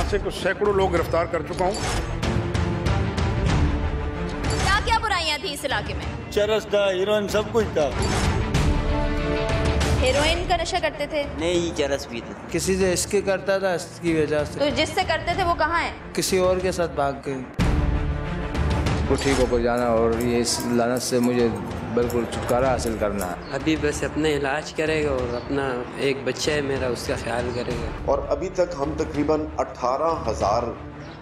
से कुछ सैकड़ों लोग गिरफ्तार कर चुका हूँ। क्या क्या बुराइयां थी इस इलाके में? चरस था, हीरोइन, सब कुछ था। हेरोइन का नशा करते थे? नहीं, चरस भी था। किसी से इसके करता था, इसकी वजह से। तो जिससे करते थे वो कहाँ है? किसी और के साथ भाग गई। वो ठीक होकर जाना और ये इस लानत से मुझे बिल्कुल छुटकारा हासिल करना है। अभी बस अपने इलाज करेगा और अपना एक बच्चा है मेरा, उसका ख्याल करेगा। और अभी तक हम तकरीबन 18,000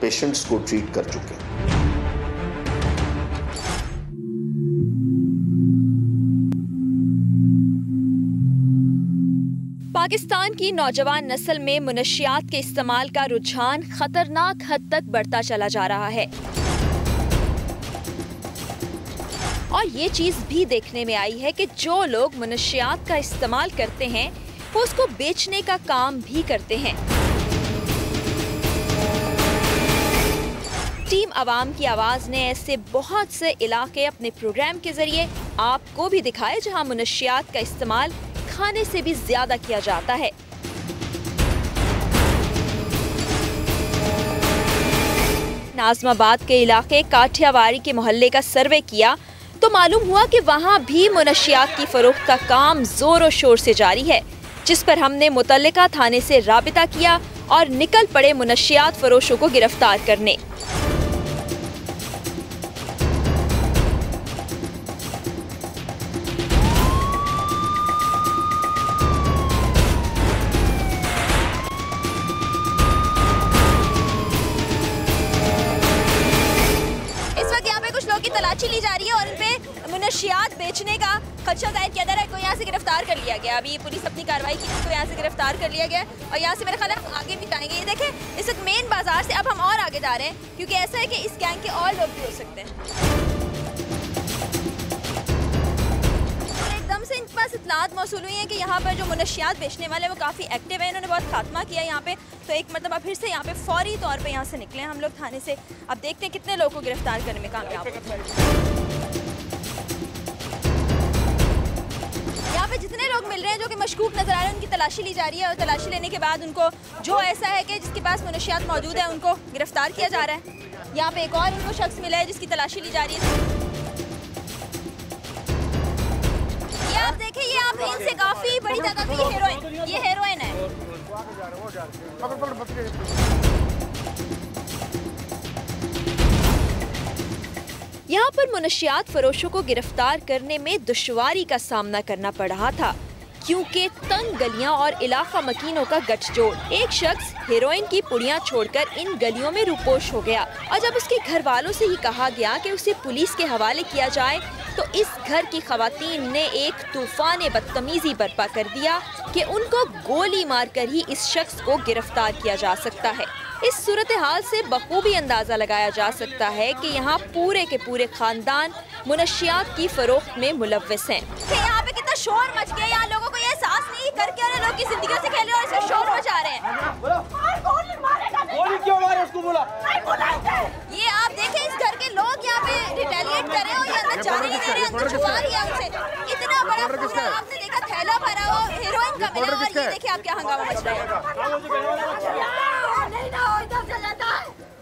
पेशेंट्स को ट्रीट कर चुके हैं। पाकिस्तान की नौजवान नस्ल में मुनशियात के इस्तेमाल का रुझान खतरनाक हद तक बढ़ता चला जा रहा है और ये चीज भी देखने में आई है कि जो लोग मुनशियात का इस्तेमाल करते हैं वो उसको बेचने का काम भी करते हैं। टीम अवाम की आवाज ने ऐसे बहुत से इलाके अपने प्रोग्राम के जरिए आपको भी दिखाए जहां मुनशियात का इस्तेमाल खाने से भी ज्यादा किया जाता है। नाजमाबाद के इलाके काठियावाड़ी के मोहल्ले का सर्वे किया तो मालूम हुआ कि वहां भी मुनशियात की फरोख्त का काम जोरों शोर से जारी है, जिस पर हमने मुतल्लिका थाने से राबिता किया और निकल पड़े मुनशियात फरोशों को गिरफ्तार करने। तलाशी ली जा रही है और इन पे मुनशियात बेचने का खदशा जाहिर किया जा रहा है। कोई यहाँ से गिरफ्तार कर लिया गया, अभी पुलिस अपनी कार्रवाई की तो यहाँ से गिरफ्तार कर लिया गया और यहाँ से मेरे ख्याल है आगे भी जाएंगे। ये देखें इस मेन बाजार से अब हम और आगे जा रहे हैं क्योंकि ऐसा है कि इस गैंग के और लोग भी हो सकते हैं। और एकदम से इनके पास इत्तलात मौसूल हुई है कि यहाँ पर जो मुनशियात बेचने वाले वो काफ़ी एक्टिव है, इन्होंने बहुत खात्मा किया यहाँ पे। तो एक मतलब फिर से यहाँ पे फौरी तौर पे यहाँ से निकले हम लोग थाने से। अब देखते हैं कितने लोगों को गिरफ्तार करने में कामयाब होते हैं। यहाँ पे जितने लोग मिल रहे हैं जो कि मशकूक नजर आ रहे हैं उनकी तलाशी ली जा रही है और तलाशी लेने के बाद उनको जो ऐसा है कि जिसके पास मुनशियात मौजूद है उनको गिरफ्तार किया जा रहा है। यहाँ पे एक और उनको शख्स मिला है जिसकी तलाशी ली जा रही है। ये आप देखें, ये आप इनसे काफी बड़ी तादाद में ये हेरोइन है। यहाँ पर मुनशियात फरोशों को गिरफ्तार करने में दुश्वारी का सामना करना पड़ रहा था क्योंकि तंग गलियां और इलाका मकीनों का गठजोड़। एक शख्स हेरोइन की पुड़ियां छोड़कर इन गलियों में रुपोश हो गया और जब उसके घर वालों से ही कहा गया कि उसे पुलिस के हवाले किया जाए तो इस घर की खवातीन ने एक तूफान बदतमीजी बर्पा कर दिया कि उनको गोली मारकर ही इस शख्स को गिरफ्तार किया जा सकता है। इस सूरत हाल से बखूबी अंदाजा लगाया जा सकता है कि यहाँ पूरे के पूरे खानदान मुनशियात की फरोख्त में मुलव्विस हैं। यहाँ पे कितना शोर मच गया, यहाँ लोगों को ये एहसास नहीं करके और लोग की जिंदगी से खेल रहे हैं और इसमें शोर मचा रहे हैं। ये आप देखें इस घर के लोग यहाँ पे रिटेलिएट कर रहे हैं और ये अंदर जाने नहीं दे रहे, अंदर छुपा रही है उनसे। इतना बड़ा पूरा आपने देखा थैला भरा हो हेरोइन का मिला और ये देखिए आप क्या हंगामा मच रहा है।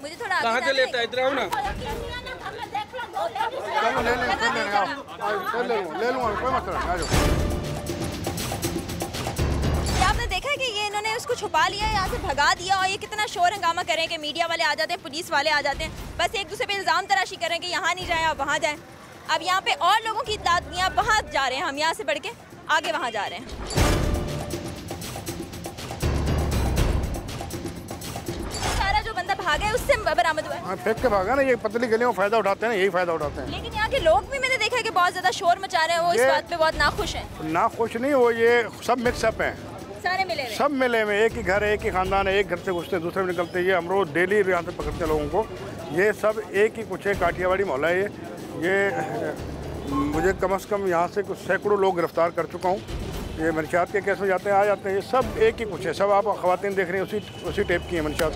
मुझे थोड़ा कहाँ से लेता है, इधर आओ ना। आपने देखा है कि ये इन्होंने उसको छुपा लिया, यहाँ से भगा दिया और ये कितना शोर हंगामा करें कि मीडिया वाले आ जाते हैं, पुलिस वाले आ जाते हैं, बस एक दूसरे पे इल्जाम तराशी करें कि यहाँ नहीं जाए आप वहाँ जाएं। अब यहाँ पे और लोगों की इत्तलात वहाँ जा रहे हैं, हम यहाँ से बढ़ के आगे वहाँ जा रहे हैं। बंदा भागा है उससे बरामद हुआ है। फेंक के भागा ना, ये पतली गलियों में फायदा उठाते हैं, यही फायदा उठाते हैं। लेकिन यहाँ के लोग भी मैंने देखा है कि बहुत ज्यादा शोर मचा रहे हैं, वो इस बात पे बहुत नाखुश हैं। नाखुश नहीं, वो ये सब मिक्सअप हैं, सारे मिले हुए, सब मिले में। एक ही घर है, एक ही खानदान है, एक घर से घुसते दूसरे में निकलते। ये हम रोज डेली यहाँ से पकड़ते लोगों को। ये सब एक ही कुछ है, काठियावाड़ी मोहल्ला है ये। मुझे कम से कम यहाँ से कुछ सैकड़ों लोग गिरफ्तार कर चुका हूँ। ये मुनशियात के केस में जाते हैं, आ जाते हैं, ये सब एक ही कुछ है। सब आप ख़वातीन देख रही हैं उसी टाइप की है मुनशियात।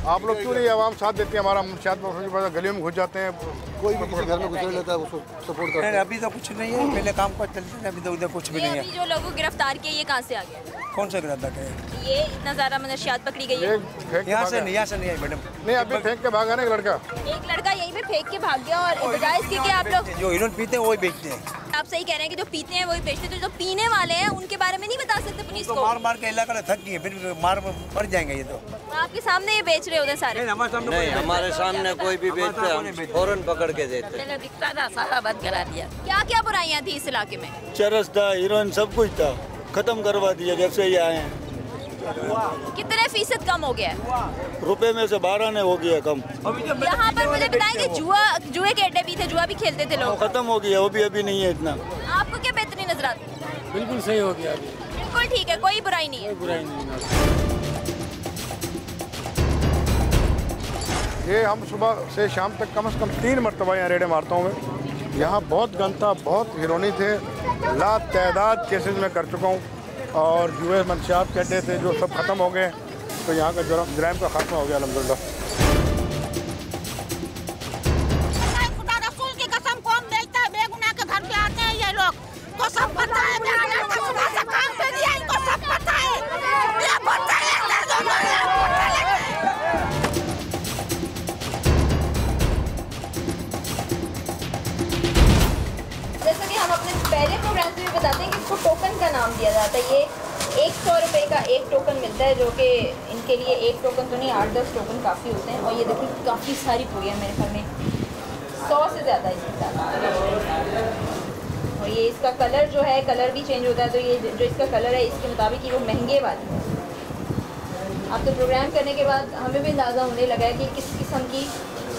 आप लोग क्यों नहीं आवाम साथ देते हैं? हमारा मुनशियात गलियों में घुस जाते हैं, कोई भी किसी घर में घुस लेता है उसको सपोर्ट करते हैं। अभी तो कुछ नहीं है, पहले काम पर चलते हैं, अभी तो उधर कुछ भी नहीं है। अभी जो लोगों को गिरफ्तार किया ये कहाँ से आ गया? कौन सा गिरफ्तार है? ये इतना ज़्यादा मनशियात पकड़ी गई है। यहाँ से नहीं आई मैडम। नहीं, अभी फेंक के भागा ना एक लड़का यहीं पे फेंक के भाग गया। और बजाय इसके कि आप लोग जो हीरोइन पीते हैं वही बेचते हैं। आप सही कह रहे हैं कि जो पीते हैं वही बेचते हैं, तो जो पीने वाले हैं उनके बारे में नहीं बता सकते पुलिस को? मार मार के इलाका थक गई, फिर मार मर जाएंगे ये तो। आपके सामने ये बेच रहे होते हैं सारे? नहीं, हमारे सामने कोई भी बेचते हैं, फौरन पकड़ के देते हैं। दिखता था, सारा बंद करा दिया। क्या क्या बुराइयां थी इस इलाके में? चरस था, हीरोइन, सब कुछ था, खत्म करवा दिया जब से ये आए हैं। कितने फीसद कम हो गया है? रुपए में से 12 ने हो गया कम। यहाँ पर मुझे बताएंगे जुए के अड्डे भी थे, जुआ भी खेलते थे लोग। खत्म हो गया, वो भी अभी नहीं है इतना। आपको क्या बेहतरीन नजर आती है? बिल्कुल सही हो गया अभी, बिल्कुल ठीक है, कोई बुराई नहीं है। बुराई नहीं। ये हम सुबह से शाम तक कम से कम 3 मरतबा यहाँ रेडे मारता हूँ मैं। यहाँ बहुत गंद था, बहुत हिरोनी थे, लातादाद केसेस में कर चुका हूँ। और जुए मंशियात के अड्डे थे जो सब ख़त्म हो गए, तो यहाँ का जुराइम का खात्मा हो गया अल्हम्दुलिल्लाह। खुदा रसूल की कसम, कौन बेचता है? बेगुनाह के घर पे आते हैं ये लोग, तो सब पता है। सुबह से काम पे दिया, इनको सब पता है। ये पता है। जैसा कि हम अपने पहले प्रोग्राम में भी बताते हैं कि इसको टोकन का नाम दिया जाता है। ये 100 रुपये का एक टोकन मिलता है, जो कि इनके लिए एक टोकन तो नहीं, 8-10 टोकन काफ़ी होते हैं। और ये देखिए काफ़ी सारी पूरी है मेरे घर में, 100 से ज़्यादा इसके साथ। और ये इसका कलर जो है, कलर भी चेंज होता है। तो ये जो इसका कलर है इसके मुताबिक ये वो महंगे वाली है। अब तो प्रोग्राम करने के बाद हमें भी अंदाज़ा होने लगा है कि किस किस्म की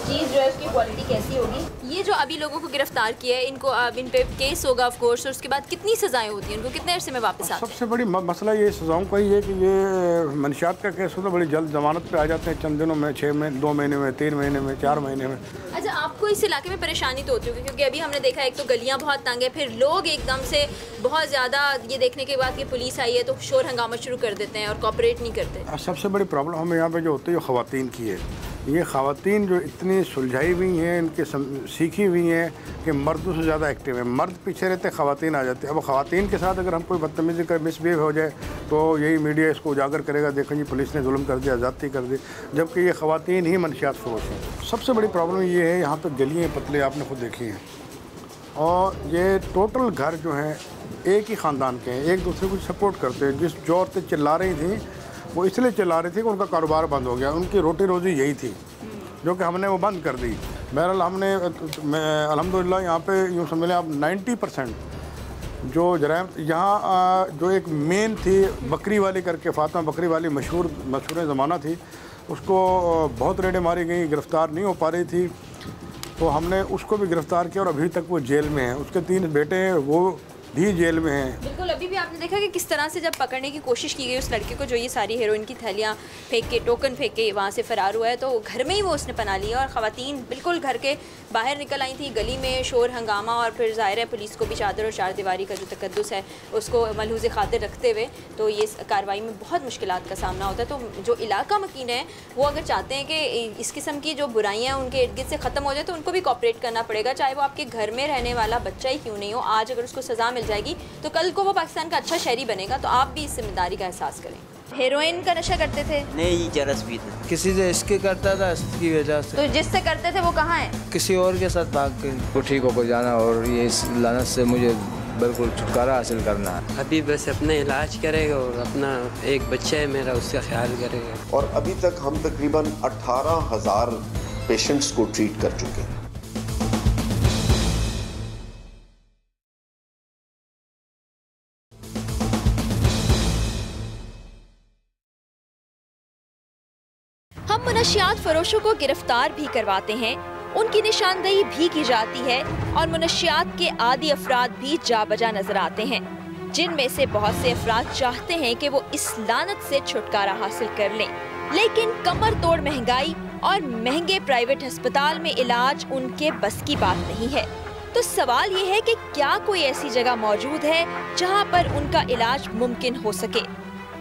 चीज़ जो है उसकी क्वालिटी कैसी होगी। ये जो अभी लोगों को गिरफ्तार किया है, इनको अब इन पे केस होगा ऑफ कोर्स, और उसके बाद कितनी सज़ाएं होती हैं, उनको कितने अरसे में वापस आते हैं? सबसे बड़ी मसला ये सज़ाओं का ही है कि ये मंशियात का केस होता है, बड़ी जल्द जमानत पे आ जाते हैं, चंद दिनों में, 6 महीने, 2 महीने में, 3 महीने में, 4 महीने में। अच्छा, आपको इस इलाके में परेशानी तो होती होगी, क्योंकि अभी हमने देखा एक तो गलियां बहुत तंग है, फिर लोग एकदम से बहुत ज़्यादा ये देखने के बाद कि पुलिस आई है तो शोर हंगामा शुरू कर देते हैं और कोऑपरेट नहीं करते। सबसे बड़ी प्रॉब्लम हमें यहाँ पे जो होती है ख़वातीन की है। ये ख़वातीन जो इतनी सुलझाई हुई हैं, इनके सीखी हुई हैं कि मर्दों से ज़्यादा एक्टिव है। मर्द पीछे रहते, ख़वातीन आ जाते हैं। अब ख़वातीन के साथ अगर हम कोई बदतमीज़ी का मिसबिहेव हो जाए तो यही मीडिया इसको उजागर करेगा, देखो जी पुलिस ने जुल्म कर दिया, ज़्यादती कर दी, जबकि ये ख़वातीन ही मंशियात फरोश हैं। सबसे बड़ी प्रॉब्लम ये है, यहाँ पर गलियाँ पतले आपने खुद देखी हैं, और ये टोटल घर जो हैं एक ही ख़ानदान के हैं, एक दूसरे को सपोर्ट करते हैं। जिस जो औरतें चिल्ला रही थी वो इसलिए चला रही थी कि उनका कारोबार बंद हो गया, उनकी रोटी रोज़ी यही थी, जो कि हमने वो बंद कर दी। बहरहाल हमने अल्हम्दुलिल्लाह यहाँ पे यूँ समझ लें आप 90% जो जराइम यहाँ जो एक मेन थी बकरी वाली करके, फातिमा बकरी वाली मशहूर ज़माना थी, उसको बहुत रेडें मारी गई, गिरफ़्तार नहीं हो पा रही थी, तो हमने उसको भी गिरफ़्तार किया और अभी तक वो जेल में है। उसके 3 बेटे हैं, वो भी जेल में हैं। बिल्कुल, अभी भी आपने देखा कि किस तरह से जब पकड़ने की कोशिश की गई उस लड़के को जो ये सारी हेरोइन की थैलियाँ फेंक के, टोकन फेंक के वहाँ से फ़रार हुआ है, तो घर में ही वो उसने पना लिया। और ख़वातीन बिल्कुल घर के बाहर निकल आई थी, गली में शोर हंगामा, और फिर ज़ाहिर है पुलिस को भी चादर और चारदीवारी का जो तकद्दुस है उसको मलहूज़ खातिर रखते हुए तो ये कार्रवाई में बहुत मुश्किलात का सामना होता है। तो जो इलाका मकीन है वो अगर चाहते हैं कि इस किस्म की जो बुराइयाँ उनके इर्द गिर्द से ख़त्म हो जाए तो उनको भी कॉपरेट करना पड़ेगा, चाहे वो आपके घर में रहने वाला बच्चा ही क्यों नहीं हो। आज अगर उसको सज़ा मिल जाएगी तो कल को वो पाकिस्तान का अच्छा शहरी बनेगा। तो आप भी इस जिम्मेदारी का एहसास करें। हेरोइन का नशा करते थे? नहीं, चरस पीते। किसी से इसके करता था, इसकी वजह से। तो जिससे करते थे वो कहाँ है? किसी और के साथ भाग के कोठी को जाना, और ये इस लानत से मुझे बिल्कुल छुटकारा हासिल करना है। अभी बस अपने इलाज करेगा और अपना एक बच्चा है मेरा, उसका ख्याल करेगा। और अभी तक हम तकरीबन 18,000 पेशेंट्स को ट्रीट कर चुके हैं। हम मुनशियात फरोशों को गिरफ्तार भी करवाते हैं, उनकी निशानदेही भी की जाती है, और मुनशियात के आदी अफराद भी जा बजा नजर आते हैं, जिनमें से बहुत से अफराद चाहते हैं कि वो इस लानत से छुटकारा हासिल कर लें, लेकिन कमर तोड़ महंगाई और महंगे प्राइवेट अस्पताल में इलाज उनके बस की बात नहीं है। तो सवाल ये है कि क्या कोई ऐसी जगह मौजूद है जहां पर उनका इलाज मुमकिन हो सके?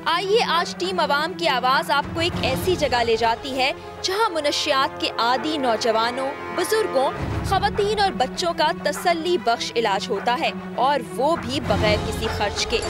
आइए आज टीम अवाम की आवाज आपको एक ऐसी जगह ले जाती है जहां मुनशियात के आदी नौजवानों, बुजुर्गों, खवातीन और बच्चों का तसल्ली बख्श इलाज होता है, और वो भी बगैर किसी खर्च के।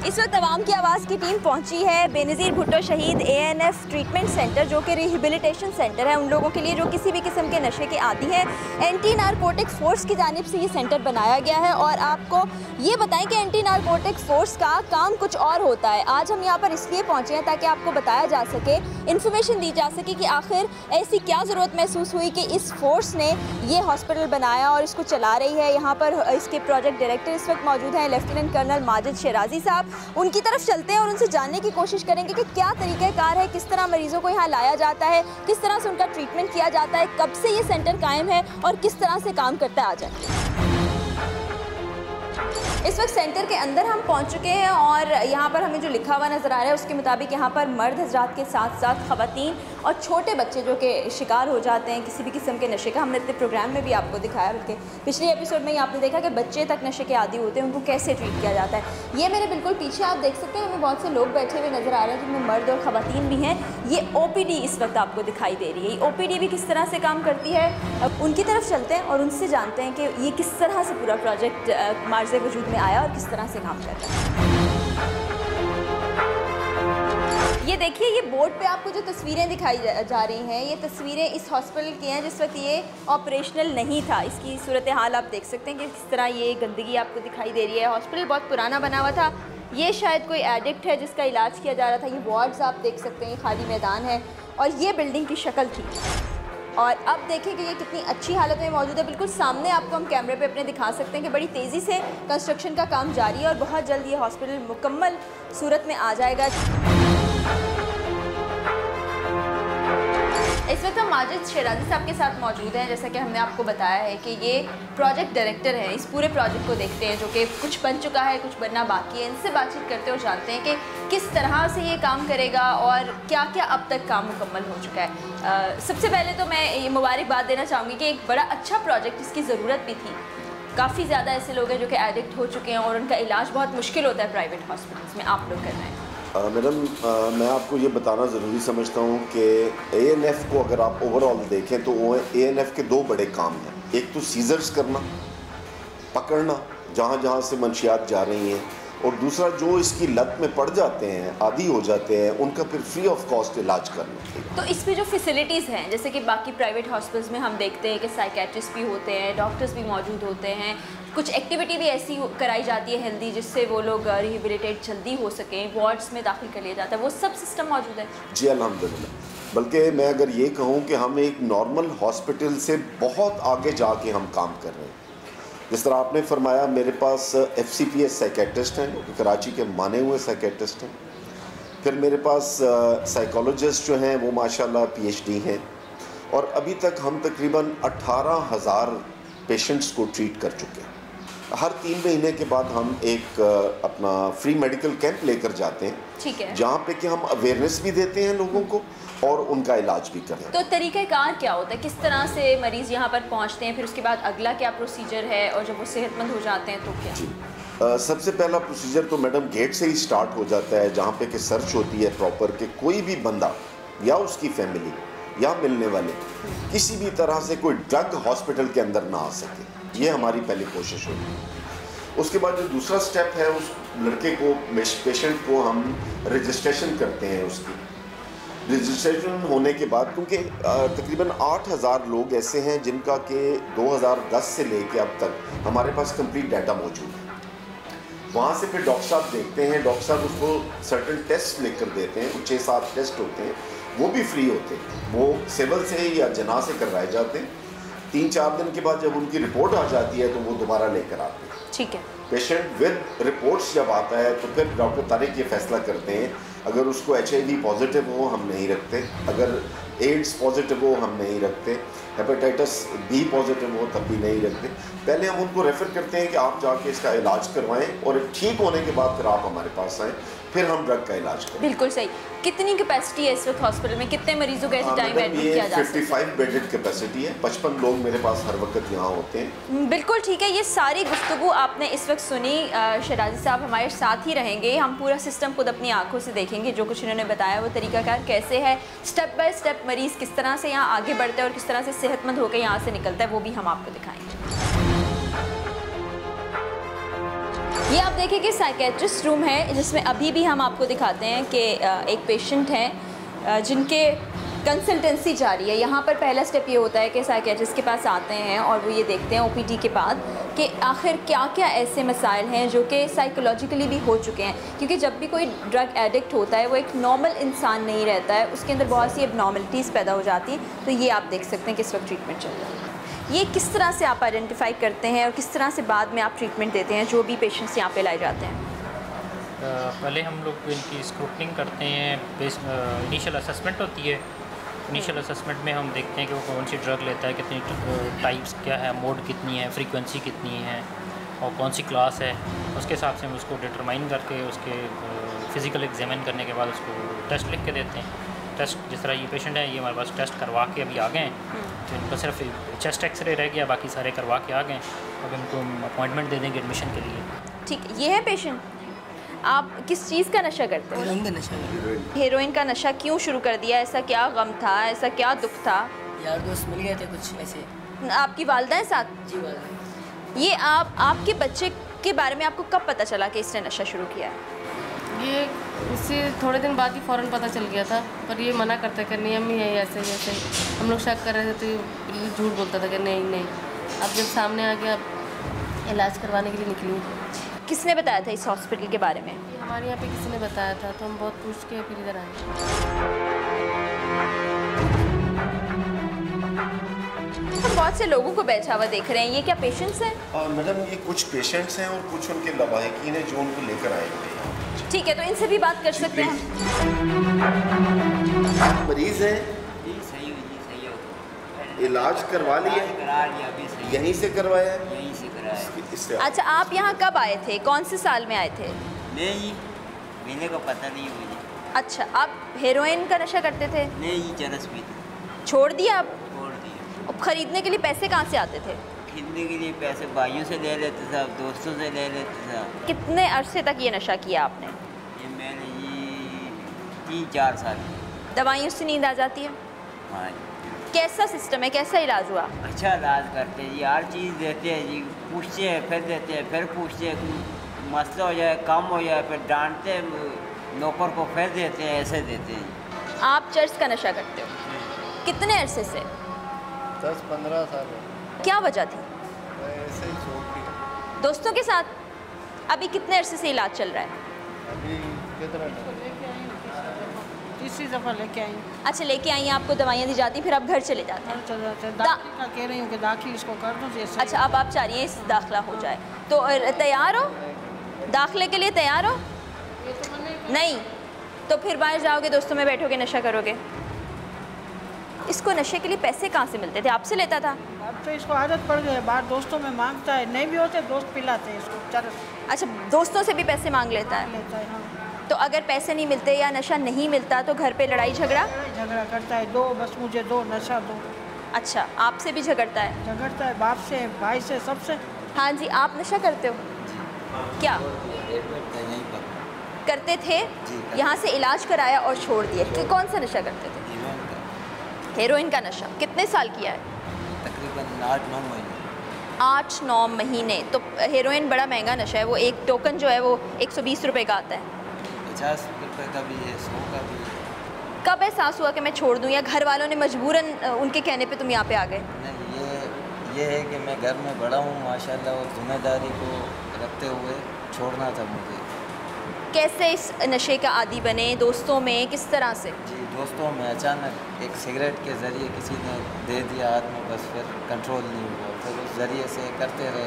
इस वक्त अवाम की आवाज़ की टीम पहुंची है बेनज़ीर भुट्टो शहीद ANF ट्रीटमेंट सेंटर, जो कि रिहेबिलिटेशन सेंटर है उन लोगों के लिए जो किसी भी किस्म के नशे के आदी हैं। एंटी नारकोटिक फोर्स की जानिब से ये सेंटर बनाया गया है, और आपको ये बताएं कि एंटी नारकोटिक फोर्स का काम कुछ और होता है। आज हम यहाँ पर इसलिए पहुँचे हैं ताकि आपको बताया जा सके, इन्फॉर्मेशन दी जा सके कि आखिर ऐसी क्या ज़रूरत महसूस हुई कि इस फोर्स ने ये हॉस्पिटल बनाया और इसको चला रही है। यहाँ पर इसके प्रोजेक्ट डायरेक्टर इस वक्त मौजूद हैं, लेफ्टिनेंट कर्नल माजिद शेराजी साहब। उनकी तरफ चलते हैं और उनसे जानने की कोशिश करेंगे कि क्या तरीक़ाकार है, किस तरह मरीजों को यहाँ लाया जाता है, किस तरह से उनका ट्रीटमेंट किया जाता है, कब से ये सेंटर कायम है और किस तरह से काम करता है। आ जाए। इस वक्त सेंटर के अंदर हम पहुंच चुके हैं और यहाँ पर हमें जो लिखा हुआ नज़र आ रहा है उसके मुताबिक यहाँ पर मर्द हजरात के साथ साथ ख़वातीन और छोटे बच्चे जो कि शिकार हो जाते हैं किसी भी किस्म के नशे का, हमने अपने प्रोग्राम में भी आपको दिखाया, बल्कि पिछले एपिसोड में ही आपने देखा कि बच्चे तक नशे के आदी होते हैं, उनको कैसे ट्रीट किया जाता है। ये मेरे बिल्कुल पीछे आप देख सकते हैं, हमें बहुत से लोग बैठे हुए नज़र आ रहे हैं जिनमें मर्द और ख़वातीन भी हैं। ये OPD इस वक्त आपको दिखाई दे रही है। ये OPD भी किस तरह से काम करती है, अब उनकी तरफ चलते हैं और उनसे जानते हैं कि ये किस तरह से पूरा प्रोजेक्ट मार्ज़े वजूद में आया और किस तरह से काम कर रहा है। ये देखिए, ये बोर्ड पे आपको जो तस्वीरें दिखाई जा रही हैं, ये तस्वीरें इस हॉस्पिटल की हैं जिस वक्त ये ऑपरेशनल नहीं था। इसकी सूरत हाल आप देख सकते हैं कि किस तरह ये गंदगी आपको दिखाई दे रही है। हॉस्पिटल बहुत पुराना बना हुआ था। ये शायद कोई एडिक्ट है जिसका इलाज किया जा रहा था। ये वार्ड्स आप देख सकते हैं, खाली मैदान है और ये बिल्डिंग की शक्ल थी। और अब देखें कि ये कितनी अच्छी हालत में मौजूद है। बिल्कुल सामने आपको हम कैमरे पे अपने दिखा सकते हैं कि बड़ी तेज़ी से कंस्ट्रक्शन का काम जारी है और बहुत जल्द ये हॉस्पिटल मुकम्मल सूरत में आ जाएगा। इस वक्त हम माजिद शेराजी साहब के साथ मौजूद हैं। जैसा कि हमने आपको बताया है कि ये प्रोजेक्ट डायरेक्टर हैं। इस पूरे प्रोजेक्ट को देखते हैं जो कि कुछ बन चुका है, कुछ बनना बाकी है। इनसे बातचीत करते और जानते हैं कि किस तरह से ये काम करेगा और क्या क्या अब तक काम मुकम्मल हो चुका है। सबसे पहले तो मैं ये मुबारकबाद देना चाहूँगी कि एक बड़ा अच्छा प्रोजेक्ट, इसकी ज़रूरत भी थी। काफ़ी ज़्यादा ऐसे लोग हैं जो कि एडिक्ट हो चुके हैं और उनका इलाज बहुत मुश्किल होता है प्राइवेट हॉस्पिटल्स में, आप लोग कर रहे हैं। मैडम, मैं आपको ये बताना ज़रूरी समझता हूँ कि ANF को अगर आप ओवरऑल देखें तो वो ANF के दो बड़े काम हैं। एक तो सीजर्स करना, पकड़ना जहाँ जहाँ से मंशियात जा रही हैं, और दूसरा जो इसकी लत में पड़ जाते हैं, आदी हो जाते हैं, उनका फिर फ्री ऑफ कॉस्ट इलाज करना। तो इस पे जो फैसिलिटीज़ हैं, जैसे कि बाकी प्राइवेट हॉस्पिटल्स में हम देखते हैं कि साइकेट्रिस्ट भी होते हैं, डॉक्टर्स भी मौजूद होते हैं, कुछ एक्टिविटी भी ऐसी कराई जाती है हेल्दी जिससे वो लोग रिहेबिलिटेट जल्दी हो सकें, वार्ड्स में दाखिल कर लिया जाता है, वो सब सिस्टम मौजूद है? जी अल्हम्दुलिल्लाह। बल्कि मैं अगर ये कहूँ कि हम एक नॉर्मल हॉस्पिटल से बहुत आगे जाके हम काम कर रहे हैं। जिस तरह आपने फरमाया, मेरे पास FCPS साइकेट्रिस्ट हैं जो कि कराची के माने हुए साइकेट्रिस्ट हैं। फिर मेरे पास साइकोलॉजिस्ट जो हैं वो माशाल्लाह PhD हैं, और अभी तक हम तकरीबन 18,000 पेशेंट्स को ट्रीट कर चुके हैं। हर 3 महीने के बाद हम एक अपना फ्री मेडिकल कैंप लेकर जाते हैं, ठीक है, जहाँ पे कि हम अवेयरनेस भी देते हैं लोगों को और उनका इलाज भी करते हैं। तो तरीक़ाकार क्या होता है, किस तरह से मरीज़ यहाँ पर पहुँचते हैं, फिर उसके बाद अगला क्या प्रोसीजर है, और जब वो सेहतमंद हो जाते हैं तो क्या? जी, सबसे पहला प्रोसीजर तो मैडम गेट से ही स्टार्ट हो जाता है, जहाँ पे कि सर्च होती है प्रॉपर कि कोई भी बंदा या उसकी फैमिली या मिलने वाले किसी भी तरह से कोई ड्रग हॉस्पिटल के अंदर ना आ सके। ये हमारी पहली कोशिश होती है। उसके बाद जो दूसरा स्टेप है, उस लड़के को, पेशेंट को हम रजिस्ट्रेशन करते हैं। उसकी रजिस्ट्रेशन होने के बाद, क्योंकि तकरीबन 8,000 लोग ऐसे हैं जिनका कि 2010 से लेके अब तक हमारे पास कंप्लीट डाटा मौजूद है। वहाँ से फिर डॉक्टर साहब देखते हैं, डॉक्टर साहब उसको सर्टेन टेस्ट लेकर देते हैं। 6-7 टेस्ट होते हैं, वो भी फ्री होते हैं, वो सिविल से या जना से करवाए जाते हैं। 3-4 दिन के बाद जब उनकी रिपोर्ट आ जाती है तो वो दोबारा लेकर आते हैं। ठीक है। पेशेंट विद रिपोर्ट्स जब आता है तो फिर डॉक्टर तारिक ये फैसला करते हैं, अगर उसको HIV पॉजिटिव हो हम नहीं रखते, अगर एड्स पॉजिटिव हो हम नहीं रखते, हेपेटाइटिस B पॉजिटिव हो तब भी नहीं रखते। पहले हम उनको रेफ़र करते हैं कि आप जाके इसका इलाज करवाएं और ठीक होने के बाद फिर आप हमारे पास आएँ। फिर हम ड्रग का इलाज करें। बिल्कुल सही। कितनी कैपेसिटी है इस वक्त हॉस्पिटल में, कितने मरीजों का इस टाइम एडमिट किया जा सकता है? 55 बेडेड कैपेसिटी है, 55 लोग मेरे पास हर वक्त यहाँ होते हैं। बिल्कुल ठीक है। ये सारी गुफ्तगू आपने इस वक्त सुनी। शराजी साहब हमारे साथ ही रहेंगे, हम पूरा सिस्टम खुद अपनी आंखों से देखेंगे। जो कुछ इन्होंने बताया वो तरीकाकार कैसे है, स्टेप बाय स्टेप मरीज़ किस तरह से यहाँ आगे बढ़ता है और किस तरह से सेहतमंद होकर यहाँ से निकलता है, वो भी हम आपको दिखाएंगे। ये आप देखिए कि साइकेट्रिस्ट रूम है, जिसमें अभी भी हम आपको दिखाते हैं कि एक पेशेंट हैं जिनके कंसल्टेंसी जारी है। यहाँ पर पहला स्टेप ये होता है कि साइकेट्रिस्ट के पास आते हैं और वो ये देखते हैं ओपीडी के बाद कि आखिर क्या क्या ऐसे मसाइल हैं जो कि साइकोलॉजिकली भी हो चुके हैं, क्योंकि जब भी कोई ड्रग एडिक्ट होता है वो एक नॉर्मल इंसान नहीं रहता है, उसके अंदर बहुत सी एबनॉर्मलिटीज़ पैदा हो जाती हैं। तो ये आप देख सकते हैं कि इस वक्त ट्रीटमेंट चल रहा है। ये किस तरह से आप आइडेंटिफाई करते हैं और किस तरह से बाद में आप ट्रीटमेंट देते हैं जो भी पेशेंट्स यहाँ पे लाए जाते हैं? पहले हम लोग इनकी स्क्रूटनिंग करते हैं, इनिशियल असेसमेंट होती है। इनिशियल असेसमेंट में हम देखते हैं कि वो कौन सी ड्रग लेता है, कितनी टाइप्स क्या है, मोड कितनी है, फ्रीक्वेंसी कितनी है और कौन सी क्लास है। उसके हिसाब से हम उसको डिटरमाइन करके उसके फ़िज़िकल एग्जामिन करने के बाद उसको टेस्ट लिख के देते हैं। टेस्ट जिस तरह ये पेशेंट है, ये हमारे पास टेस्ट करवा के अभी आ गए हैं, तो इनका सिर्फ चेस्ट एक्सरे रह गया, बाकी सारे करवा के आ गए। अब इनको अपॉइंटमेंट दे देंगे एडमिशन के लिए। ठीक, ये है पेशेंट। आप किस चीज़ का नशा करते हो? हेरोइन का नशा। हेरोइन का नशा क्यों शुरू कर दिया? ऐसा क्या गम था, ऐसा क्या दुख था? यार दोस्त मिल गए थे कुछ ऐसे। आपकी वालदा है साथ? जी वालदा। ये आपके बच्चे के बारे में आपको कब पता चला कि इसने नशा शुरू किया है? ये इससे थोड़े दिन बाद ही फ़ौरन पता चल गया था, पर ये मना करता कि नहीं अम्मी है ऐसे ही ऐसे। हम लोग शक कर रहे थे तो ये झूठ बोलता था कि नहीं नहीं। अब जब सामने आ गया, इलाज करवाने के लिए निकली। किसने बताया था इस हॉस्पिटल के बारे में? हमारे यहाँ पे किसी ने बताया था, तो हम बहुत पूछ के फिर इधर आए। हम बहुत से लोगों को बैठा हुआ देख रहे हैं, ये क्या पेशेंट्स हैं? मैडम ये कुछ पेशेंट्स हैं और कुछ उनके लवाहिकीन हैं जो उनको लेकर आए हुए हैं। ठीक है, तो इनसे भी बात कर सकते हैं। आप मरीज हैं? जी सही हो। इलाज करवा लिया? करा लिया, अभी सही। यहीं से करवाया? यहीं से कराया। अच्छा, आप यहाँ कब आए थे, कौन से साल में आए थे? नहीं, महीने का पता नहीं है मुझे। अच्छा, आप हेरोइन का नशा करते थे? नहीं, चरस भी थे। छोड़ दिया आप? छोड़ दिया। अब खरीदने के लिए पैसे कहाँ से आते थे? खरीदने के लिए पैसे भाइयों से ले लेते थे, दोस्तों से ले लेते थे। कितने अरसे तक ये नशा किया आपने? ये मैंने ये 3-4 साल। दवाइयों से नींद आ जाती है? हाँ। कैसा सिस्टम है, कैसा इलाज हुआ? अच्छा इलाज करते हैं जी, हर चीज़ देते हैं जी, पूछते हैं फिर देते हैं, फिर पूछते हैं, मसला हो जाए कम हो जाए फिर डांटते हैं नौकर को, फिर देते हैं, ऐसे देते हैं। आप चर्च का नशा करते हो कितने अरसे से? 10-15 साल। क्या वजह थी? ऐसे ही छोड़ दिया। दोस्तों के साथ? अभी कितने अरसे से इलाज चल रहा है? अभी कितना? तीसरी दफ़ा लेके आई। अच्छा, लेके आई हैं, आपको दवाइयाँ दी जाती, फिर आप घर चले जाते हैं? चले जाते हैं। दाखिल का कह रही हूँ कि दाखिल इसको कर दो जैसे। अच्छा, अब आप चाह रही हैं इस दाखिला हो जाए, तो तैयार हो? दाखिले के लिए तैयार हो? नहीं, तो फिर बाहर जाओगे, दोस्तों में बैठोगे, नशा करोगे। इसको नशे के लिए पैसे कहाँ से मिलते थे? आपसे लेता था? अब तो इसको आदत पड़ गई है, बाहर दोस्तों में मांगता है, नहीं भी होते दोस्त पिलाते हैं इसको चरस। अच्छा, दोस्तों से भी पैसे मांग लेता है? हाँ। तो अगर पैसे नहीं मिलते या नशा नहीं मिलता तो घर पे लड़ाई झगड़ा? झगड़ा करता है, दो बस मुझे दो, नशा दो। अच्छा, आपसे भी झगड़ता है? झगड़ता है, बाप से, भाई से, सबसे। हाँ जी, आप नशा करते हो? क्या करते थे? यहाँ से इलाज कराया और छोड़ दिया। कि कौन सा नशा करते थे? हेरोइन का नशा। कितने साल किया है? तकरीबन 8-9 महीने। 8-9 महीने। तो हेरोइन बड़ा महंगा नशा है, वो एक टोकन जो है वो 120 रुपये का आता है। 50 रुपये का भी है, 100 का भी है। कब एहसास हुआ कि मैं छोड़ दूँ, या घर वालों ने मजबूरन उनके कहने पे तुम यहाँ पे आ गए? नहीं, ये है कि मैं घर में बड़ा हूँ माशाल्लाह, और जिम्मेदारी को रखते हुए छोड़ना था मुझे। कैसे इस नशे का आदी बने? दोस्तों में? किस तरह से? जी, दोस्तों में अचानक एक सिगरेट के ज़रिए किसी ने दे दिया हाथ में, बस फिर कंट्रोल नहीं हुआ, फिर उस ज़रिए से करते रहे।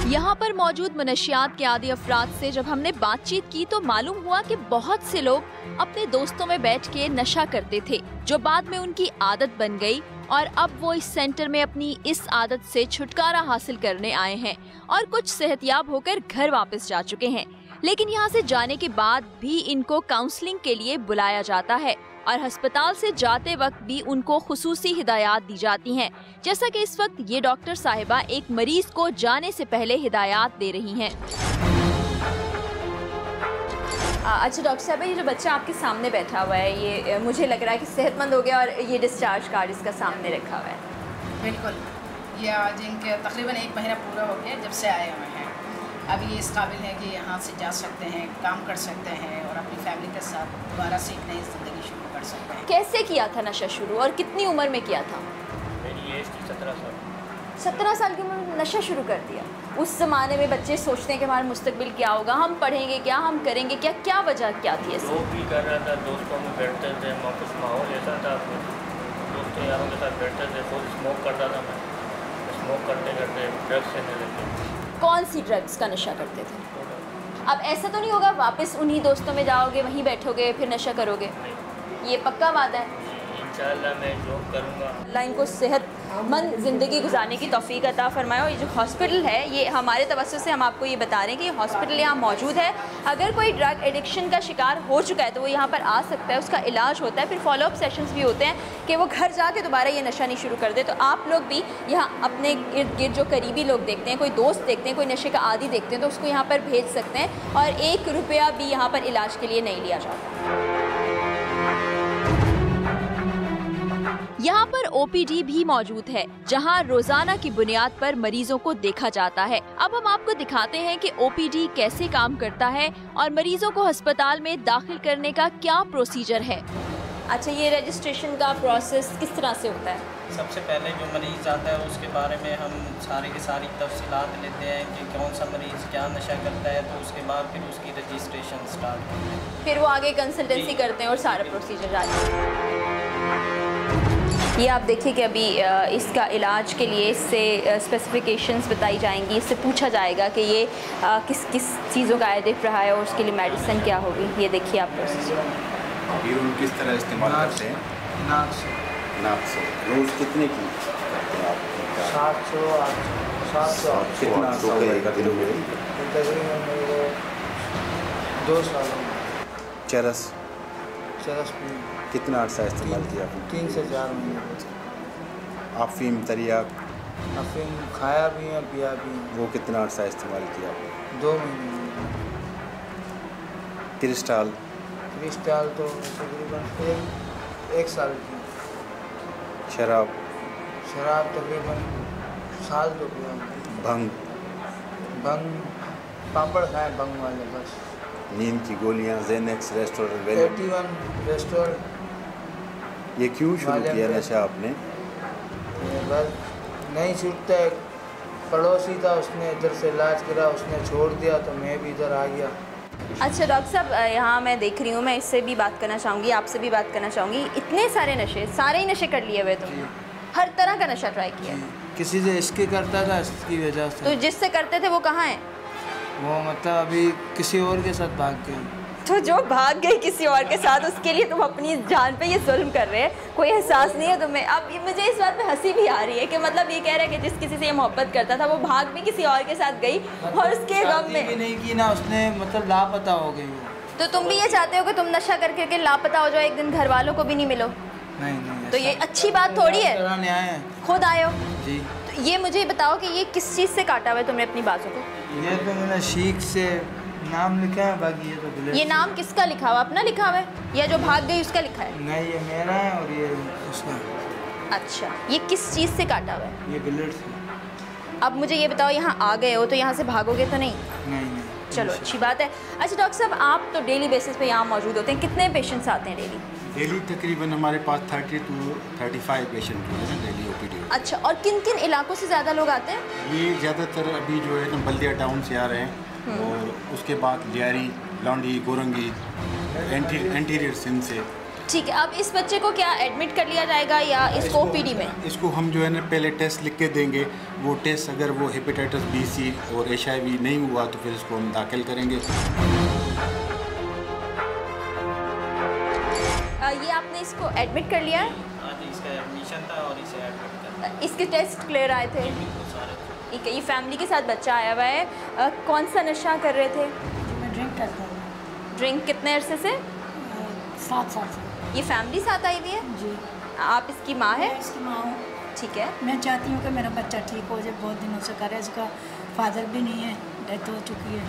यहाँ पर मौजूद मनशियात के आदी अफराद से जब हमने बातचीत की तो मालूम हुआ कि बहुत से लोग अपने दोस्तों में बैठ के नशा करते थे, जो बाद में उनकी आदत बन गई और अब वो इस सेंटर में अपनी इस आदत से छुटकारा हासिल करने आए हैं और कुछ सेहतयाब होकर घर वापस जा चुके हैं। लेकिन यहाँ से जाने के बाद भी इनको काउंसलिंग के लिए बुलाया जाता है और अस्पताल से जाते वक्त भी उनको खुसूसी हिदायत दी जाती हैं, जैसा कि इस वक्त ये डॉक्टर साहिबा एक मरीज को जाने से पहले हिदायत दे रही हैं। अच्छा डॉक्टर साहब, ये जो बच्चा आपके सामने बैठा हुआ है, ये मुझे लग रहा है कि सेहतमंद हो गया और ये डिस्चार्ज कार्ड इसका सामने रखा हुआ है। बिल्कुल, ये आज इनके तकरीबन 1 महीना पूरा हो गया जब से आए हुए हैं। अब ये इस काबिल है कि यहाँ से जा सकते हैं, काम कर सकते हैं और अपनी फैमिली के साथ दोबारा से एक नई ज़िंदगी शुरू कर सकते हैं। कैसे किया था नशा शुरू और कितनी उम्र में किया था? मेरी एज थी 17 साल। 17 साल की उम्र में नशा शुरू कर दिया। उस ज़माने में बच्चे सोचते हैं कि हमारा मुस्तकबिल क्या होगा, हम पढ़ेंगे क्या, हम करेंगे क्या, क्या वजह क्या थी? जो भी कर रहा था, दोस्तों में बैठते थे, कुछ माहौल ऐसा था, दोस्तों यारों के साथ बैठते थे, खुद स्मोक करता था मैं, स्मोक करते करते ड्रग्स लेने लगे। कौन सी ड्रग्स का नशा करते थे? अब ऐसा तो नहीं होगा वापस उन्हीं दोस्तों में जाओगे, वहीं बैठोगे, फिर नशा करोगे? ये पक्का वादा है? इंशाल्लाह मैं जॉब करूँगा। अल्लाह इनको सेहतमंद ज़िंदगी गुजारने की तौफीक अता फरमाए। और ये जो हॉस्पिटल है, ये हमारे तवज्जो से हम आपको ये बता रहे हैं कि ये हॉस्पिटल यहाँ मौजूद है। अगर कोई ड्रग एडिक्शन का शिकार हो चुका है तो वो यहाँ पर आ सकता है, उसका इलाज होता है, फिर फॉलोअप सेशंस भी होते हैं कि वो घर जाके दोबारा ये नशा नहीं शुरू कर दे। तो आप लोग भी यहाँ अपने इर्द गिर्द जो करीबी लोग देखते हैं, कोई दोस्त देखते हैं, कोई नशे का आदी देखते हैं, तो उसको यहाँ पर भेज सकते हैं और 1 रुपया भी यहाँ पर इलाज के लिए नहीं लिया जाता। यहाँ पर ओपीडी भी मौजूद है, जहाँ रोजाना की बुनियाद पर मरीजों को देखा जाता है। अब हम आपको दिखाते हैं कि ओपीडी कैसे काम करता है और मरीजों को अस्पताल में दाखिल करने का क्या प्रोसीजर है। अच्छा, ये रजिस्ट्रेशन का प्रोसेस किस तरह से होता है? सबसे पहले जो मरीज़ आता है उसके बारे में हम सारी की सारी तफसीलात लेते हैं कि कौन सा मरीज़ क्या नशा करता है, तो उसके बाद फिर उसकी रजिस्ट्रेशन स्टार्ट करते हैं। फिर वो आगे कंसल्टेंसी करते हैं और सारा प्रोसीजर जारी है। ये आप देखिए कि अभी इसका इलाज के लिए इससे स्पेसिफिकेशंस बताई जाएंगी, इससे पूछा जाएगा कि ये किस किस चीज़ों का आदिफ रहा है और उसके लिए मेडिसिन क्या होगी। ये देखिए आप प्रोसीजर। हीरोइन किस तरह इस्तेमाल करते हैं? नाक से रोज़ कितने की करते हैं आप? 700 कितना करते हुए? तकरीबन 2 साल। चरस भी कितना अर्सा इस्तेमाल किया आपने? 3 से 4 महीने। अफीम, तरियाक? अफीम खाया भी है, पिया भी है। वो कितना अर्सा इस्तेमाल किया आपने? 2 महीने। क्रिस्टल तो तकरीबन 1 साल की। शराब तकरीबन साल तो पिया। भंग पापड़ खाए भंग वाले बस। नींद की गोलियां, जेनेक्स, रेस्टोरेंट, 81 रेस्टोरेंट। ये क्यों शुरू किया नशा आपने? बस नहीं छूटता है, पड़ोसी था उसने इधर से इलाज करा, उसने छोड़ दिया तो मैं भी इधर आ गया। अच्छा डॉक्टर साहब, यहाँ मैं देख रही हूँ, मैं इससे भी बात करना चाहूँगी, आपसे भी बात करना चाहूँगी। इतने सारे नशे, सारे ही नशे कर लिए हुए तुमने? हर तरह का नशा ट्राई किया? किसी से इसके करता था, इसकी वजह से। तो जिससे करते थे वो कहाँ है? वो मतलब अभी किसी और के साथ भाग गई। तो जो भाग गई किसी और के साथ, उसके लिए तुम अपनी जान पे ये जुल्म कर रहे हैं, कोई एहसास नहीं है तुम्हें? अब मुझे इस बात में हंसी भी आ रही है कि मतलब ये कह रहा है कि जिस किसी से ये मोहब्बत करता था वो भाग भी किसी और के साथ गई और उसके गम में भी नहीं की ना उसने, मतलब लापता हो गई वो। तो तुम भी ये चाहते हो कि तुम नशा करके लापता हो जाओ, एक दिन घर वालों को भी नहीं मिलो? नहीं। तो ये अच्छी बात थोड़ी है। खुद आए हो जी। तो ये मुझे बताओ कि ये किस चीज़ से काटा हुआ है तुमने अपनी बाजू को? ये तो मैंने शीख से नाम लिखा है, बाकी ये तो ये नाम किसका लिखा हुआ? अपना लिखा हुआ है या जो भाग गई उसका लिखा है? नहीं, ये मेरा है और ये उसका। अच्छा, ये किस चीज़ से काटा हुआ है? ये बुलेट से। अब मुझे ये बताओ, यहाँ आ गए हो तो यहाँ से भागोगे तो नहीं? नहीं। चलो अच्छी बात है। अच्छा डॉक्टर साहब, आप तो डेली बेसिस पे यहाँ मौजूद होते हैं, कितने पेशेंट्स आते हैं डेली? तकरीबन हमारे पास 30 to 35 पेशेंट जो है डेली ओपीडी। अच्छा, और किन किन इलाकों से ज़्यादा लोग आते हैं? ये ज़्यादातर अभी जो है ना बल्दिया टाउन से आ रहे हैं और उसके बाद लियारी, लौंडी, गोरंगी, एंटीरियर सिंध से। ठीक है, अब इस बच्चे को क्या एडमिट कर लिया जाएगा या इसको ओपीडी में? इसको हम जो है ना पहले टेस्ट लिख के देंगे, वो टेस्ट अगर वो हेपेटाइटिस बी, सी और HIV नहीं हुआ तो फिर इसको हम दाखिल करेंगे। ये आपने इसको एडमिट कर लिया है? हाँ जी, इसका एडमिशन था और इसे एडमिट कर। इसके टेस्ट क्लियर आए थे? ठीक है, ये फैमिली के साथ बच्चा आया हुआ है। कौन सा नशा कर रहे थे? मैं ड्रिंक करता हूँ। ड्रिंक कितने अरसे से? 7 साल से। ये फैमिली साथ आई हुई है? जी। आप इसकी माँ है? इसकी माँ हूँ। ठीक है। मैं चाहती हूँ कि मेरा बच्चा ठीक हो जाए, बहुत दिनों से करे। इसका फादर भी नहीं है, डेथ हो चुकी है।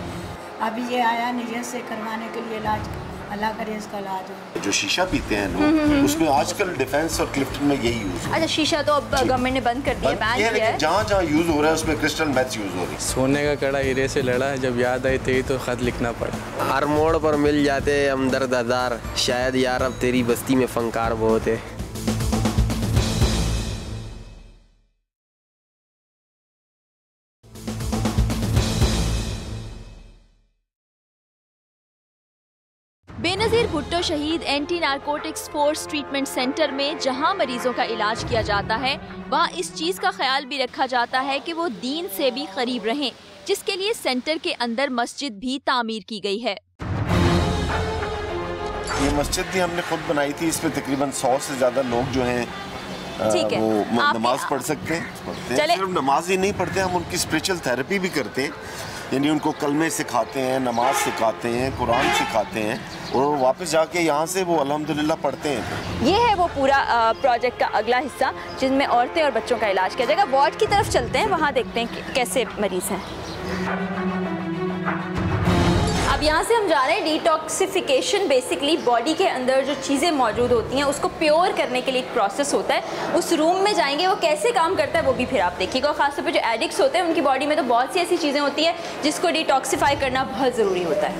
अभी ये आया नीयत से करवाने के लिए इलाज, अल्लाह करे इसका इलाज हो। जो शीशा पीते हैं लोग, उसमें आजकल डिफेंस और क्लिफ्टन में यही यूज हो। अच्छा, शीशा तो अब गवर्नमेंट ने बंद कर दिया, बैन किया है। जहाँ जहाँ यूज हो रहा है उसमें क्रिस्टल मैथ्स यूज हो रही है। सोने का कड़ा हीरे से लड़ा, जब याद आई थी तो खत लिखना पड़ा। हर मोड़ पर मिल जाते हमदर्द हजार, शायद यार अब तेरी बस्ती में फंकार बहुत है। बेनज़ीर भुट्टो शहीद anti narcotics force treatment centre में जहां मरीजों का इलाज किया जाता है, वहां इस चीज का ख्याल भी रखा जाता है कि वो दीन से भी करीब रहें, जिसके लिए सेंटर के अंदर मस्जिद भी तामीर की गई है। ये मस्जिद भी हमने खुद बनाई थी। इसमें तकरीबन 100 से ज्यादा लोग जो हैं वो नमाज पढ़ सकते हैं। सिर्फ नमाज ही नहीं पढ़ते, हम उनकी स्पिरिचुअल थेरेपी भी करते हैं। यानी उनको कलमे सिखाते हैं, नमाज सिखाते हैं, कुरान सिखाते हैं और वापस जाके यहाँ से वो अल्हम्दुलिल्लाह पढ़ते हैं। ये है वो पूरा प्रोजेक्ट का अगला हिस्सा, जिसमें औरतें और बच्चों का इलाज किया जाएगा। वार्ड की तरफ चलते हैं, वहाँ देखते हैं कि कैसे मरीज हैं। अब यहाँ से हम जा रहे हैं डिटॉक्सिफिकेशन। बेसिकली बॉडी के अंदर जो चीज़ें मौजूद होती हैं उसको प्योर करने के लिए एक प्रोसेस होता है। उस रूम में जाएंगे, वो कैसे काम करता है वो भी फिर आप देखिएगा। खासतौर पे जो एडिक्ट्स होते हैं उनकी बॉडी में तो बहुत सी ऐसी चीज़ें होती हैं जिसको डिटॉक्सिफाई करना बहुत ज़रूरी होता है।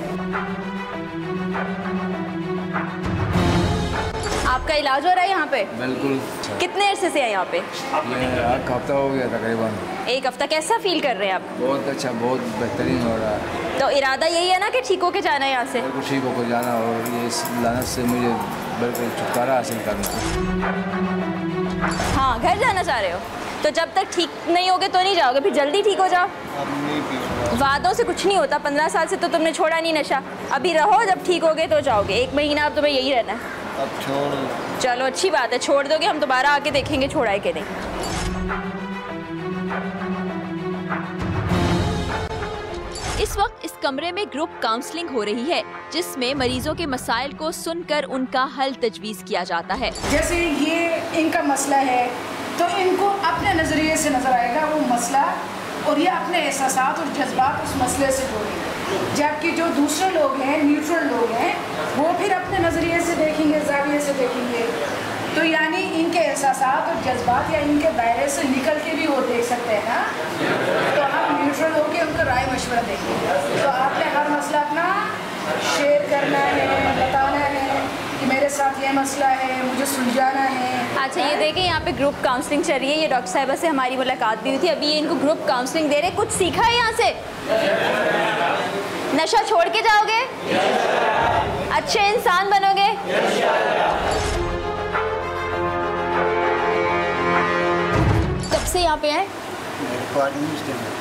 आपका इलाज हो रहा है यहाँ पे? बिल्कुल। कितने अरसे से है यहाँ पे? एक हफ्ता हो गया तकरीबन। एक हफ्ता। कैसा फील कर रहे हैं आप? बहुत अच्छा, बहुत बेहतरीन हो रहा है। तो इरादा यही है ना कि ठीक होके जाना है यहाँ से? बिल्कुल ठीक होकर जाना और ये इस लानत से मुझे बिल्कुल छुटकारा हासिल करना। हाँ, घर जाना चाह रहे हो? तो जब तक ठीक नहीं होगे तो नहीं जाओगे, फिर जल्दी ठीक हो जाओ। वादों से कुछ नहीं होता। 15 साल से तो तुमने छोड़ा नहीं नशा, अभी रहो, जब ठीक होगे तो जाओगे। 1 महीना अब तुम्हें यही रहना है। अब छोड़। चलो अच्छी बात है, छोड़ दोगे, हम दोबारा आके देखेंगे छोड़ा है कि नहीं। इस वक्त इस कमरे में ग्रुप काउंसलिंग हो रही है, जिसमें मरीजों के मसाइल को सुनकर उनका हल तजवीज़ किया जाता है। जैसे ये इनका मसला है तो इनको अपने नज़रिए से नज़र आएगा वो मसला, और ये अपने एहसासात और जज्बात उस मसले से जोड़ेंगे। जबकि जो दूसरे लोग हैं, न्यूट्रल लोग हैं, वो फिर अपने नज़रिए से देखेंगे, जाविये से देखेंगे। तो यानी इनके एहसासात और जज्बात या इनके दायरे से निकल के भी वो देख सकते हैं ना। तो हम न्यूट्रल होकर उनका राय मशवरा देंगे। तो आपने हर मसला अपना शेयर करना है, बताना है कि मेरे साथ ये मसला है, मुझे सुलझाना है। अच्छा, ये देखें यहाँ पे ग्रुप काउंसलिंग चल रही है। ये डॉक्टर साहिबा से हमारी मुलाकात भी हुई थी, अभी ये इनको ग्रुप काउंसलिंग दे रहे। कुछ सीखा है यहाँ से? नशा छोड़ के जाओगे? अच्छे इंसान बनोगे? कब से यहाँ पे आए?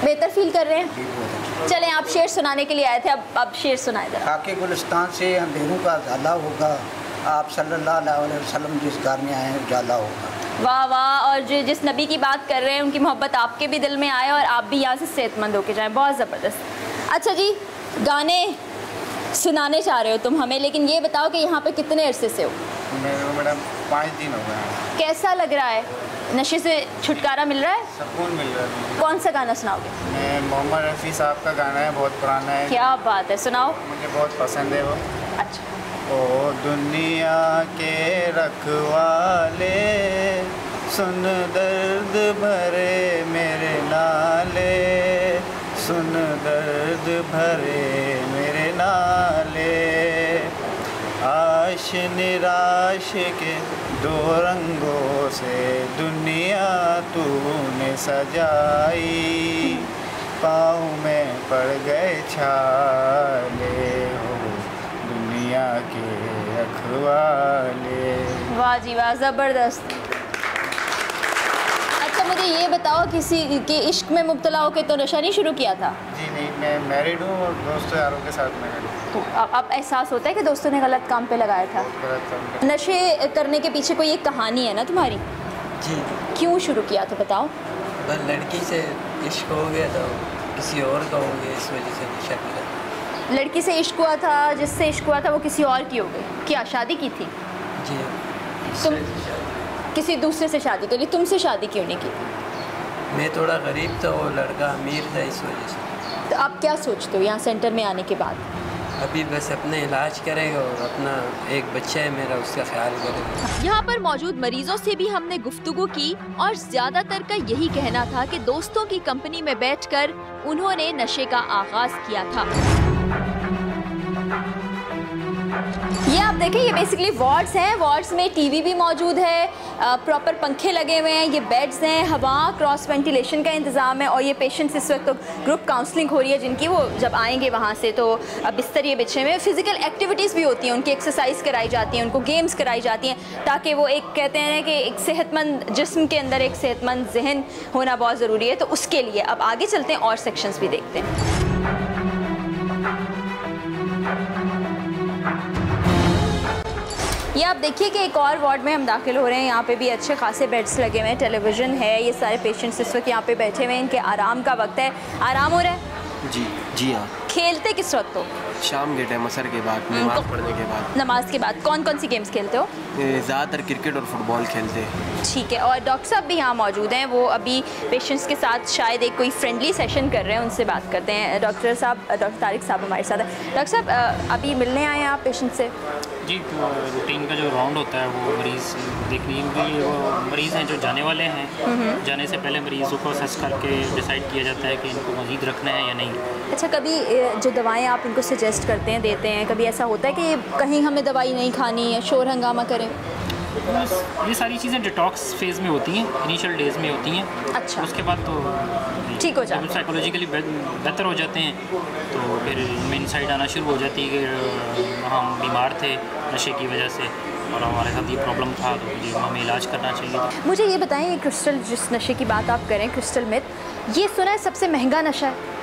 बेहतर फील कर रहे हैं? चलें, आप शेर सुनाने के लिए आए थे, अब शेर सुनाए जरा। खाके गुलिस्तान से अंधेरों का उजाला होगा, आप सल्लल्लाहु अलैहि वसल्लम जिस घर में आए हैं उजाला होगा। वाह वाह। और जो जिस नबी की बात कर रहे हैं उनकी मोहब्बत आपके भी दिल में आए और आप भी यहाँ से सेहतमंद होके जाएं। बहुत ज़बरदस्त। अच्छा जी, गाने सुनाने चाह रहे हो तुम हमें, लेकिन ये बताओ कि यहाँ पे कितने अरसे से हो? मैडम 5 दिन हो गए। कैसा लग रहा है? नशे से छुटकारा मिल रहा है? सुकून मिल रहा है। कौन सा गाना सुनाओगे? मोहम्मद रफ़ी साहब का गाना है, बहुत पुराना है। क्या बात है, सुनाओ। मुझे बहुत पसंद है वो। अच्छा। ओ दुनिया के रखवाले, सुन दर्द भरे मेरे नाले, सुन दर्द भरे मेरे नाले, आश निराश के 2 रंगों से दुनिया तूने सजाई, पाँव में पड़ गए छाले, हो दुनिया के रखवाले। वाह जी वाह, ज़बरदस्त। अच्छा मुझे ये बताओ, किसी के इश्क में मुब्तला होकर तो नशा नहीं शुरू किया था? जी नहीं, मैं मैरिड हूँ और दोस्तों यारों के साथ मैरिड हूँ। तो अब एहसास होता है कि दोस्तों ने गलत काम पे लगाया था? नशे करने के पीछे कोई एक कहानी है ना तुम्हारी? जी। क्यों शुरू किया था बताओ? बस लड़की से इश्क हो गया था, किसी और का हो गया, इस वजह से नशा किया। लड़की से इश्क हुआ था, जिससे इश्क हुआ था वो किसी और की हो गई। क्या शादी की थी? जी। तुम किसी दूसरे से शादी कर ली, तुमसे शादी क्यों नहीं की? मैं थोड़ा गरीब था, वो लड़का अमीर था, इस वजह से। तो आप क्या सोचते हो यहाँ सेंटर में आने के बाद? अभी बस अपने इलाज करेगा और अपना एक बच्चा है मेरा, उसका ख्याल करेगा। यहाँ पर मौजूद मरीजों से भी हमने गुफ्तगू की और ज्यादातर का यही कहना था कि दोस्तों की कंपनी में बैठकर उन्होंने नशे का आगाज किया था। ये आप देखें, ये बेसिकली वार्ड्स हैं। वार्ड्स में टीवी भी मौजूद है, प्रॉपर पंखे लगे हुए हैं, ये बेड्स हैं, हवा क्रॉस वेंटिलेशन का इंतज़ाम है। और ये पेशेंट्स इस वक्त तो ग्रुप काउंसलिंग हो रही है जिनकी, वो जब आएंगे वहाँ से तो बिस्तर ये बिछे हुए। फिजिकल एक्टिविटीज़ भी होती हैं, उनकी एक्सरसाइज कराई जाती है, उनको गेम्स कराई जाती हैं, ताकि वो एक कहते हैं कि एक सेहतमंद जिस्म के अंदर एक सेहतमंद जहन होना बहुत ज़रूरी है। तो उसके लिए अब आगे चलते हैं और सेक्शंस भी देखते हैं। ये आप देखिए कि एक और वार्ड में हम दाखिल हो रहे हैं। यहाँ पे भी अच्छे खासे बेड्स लगे हुए हैं, टेलीविज़न है, ये सारे पेशेंट्स इस वक्त यहाँ पे बैठे हुए हैं, इनके आराम का वक्त है। आराम हो रहा है? जी हाँ। खेलते किस वक्त हो? शाम के टाइम, असर के बाद, नमाज पढ़ने के बाद। नमाज के बाद कौन कौन सी गेम्स खेलते हो? ज़्यादातर क्रिकेट और फुटबॉल खेलते हैं। ठीक है। और डॉक्टर साहब भी यहाँ मौजूद हैं, वो अभी पेशेंट्स के साथ शायद एक कोई फ्रेंडली सेशन कर रहे हैं, उनसे बात करते हैं। डॉक्टर साहब, डॉक्टर तारिक साहब हमारे साथ हैं। डॉक्टर साहब, अभी मिलने आए हैं आप पेशेंट से? जी, तो रूटीन का जो राउंड होता है वो मरीज़ देखने के लिए, वो मरीज़ हैं जो जाने वाले हैं, जाने से पहले मरीज़ों को असेस करके डिसाइड किया जाता है कि इनको मज़ीद रखना है या नहीं। अच्छा, कभी जो दवाएं आप इनको सजेस्ट करते हैं, देते हैं, कभी ऐसा होता है कि कहीं हमें दवाई नहीं खानी है, शोर हंगामा करें? ये सारी चीज़ें डिटॉक्स फेज़ में होती हैं, इनिशियल डेज़ में होती हैं। अच्छा। उसके बाद तो ठीक हो जाता है, साइकोलॉजिकली बेहतर हो जाते हैं, तो फिर इनमें इनसाइड आना शुरू हो जाती है कि हम बीमार थे नशे की वजह से और हमारे साथ ये प्रॉब्लम था, तो मुझे हमें इलाज करना चाहिए। मुझे ये बताएं, ये क्रिस्टल, जिस नशे की बात आप करें, क्रिस्टल मेथ, ये सुना है सबसे महंगा नशा है?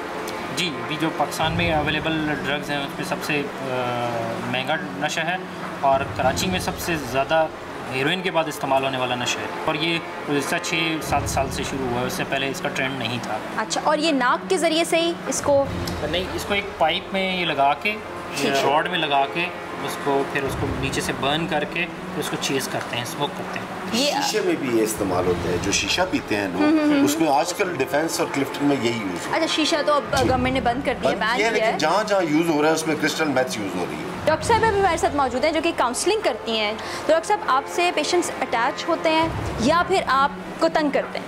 जी, अभी जो पाकिस्तान में अवेलेबल ड्रग्स हैं उसमें सबसे महंगा नशा है और कराची में सबसे ज़्यादा हेरोइन के बाद इस्तेमाल होने वाला नशा है। और ये गुज़श्ता 6-7 साल से शुरू हुआ है, उससे पहले इसका ट्रेंड नहीं था। अच्छा, और ये नाक के ज़रिए से ही इसको? नहीं, इसको एक पाइप में ये लगा के, रॉड में लगा के, उसको फिर उसको नीचे से बर्न करके फिर उसको चेज़ करते हैं, स्मोक करते हैं। शीशे में भी ये इस्तेमाल होता है, जो शीशा पीते हैं लोग, उसमें आजकल डिफेंस और क्लिफ्टन में यही यूज़। अच्छा, शीशा तो अब गवर्नमेंट ने बंद कर दिया, बैन किया है, लेकिन जहाँ जहाँ यूज़ हो रहा है उसमें क्रिस्टल मेथ यूज़ हो रही है। डॉक्टर साहब अभी हमारे साथ मौजूद हैं जो कि काउंसलिंग करती हैं। तो डॉक्टर साहब, आपसे पेशेंट्स अटैच होते हैं या फिर आपको तंग करते हैं?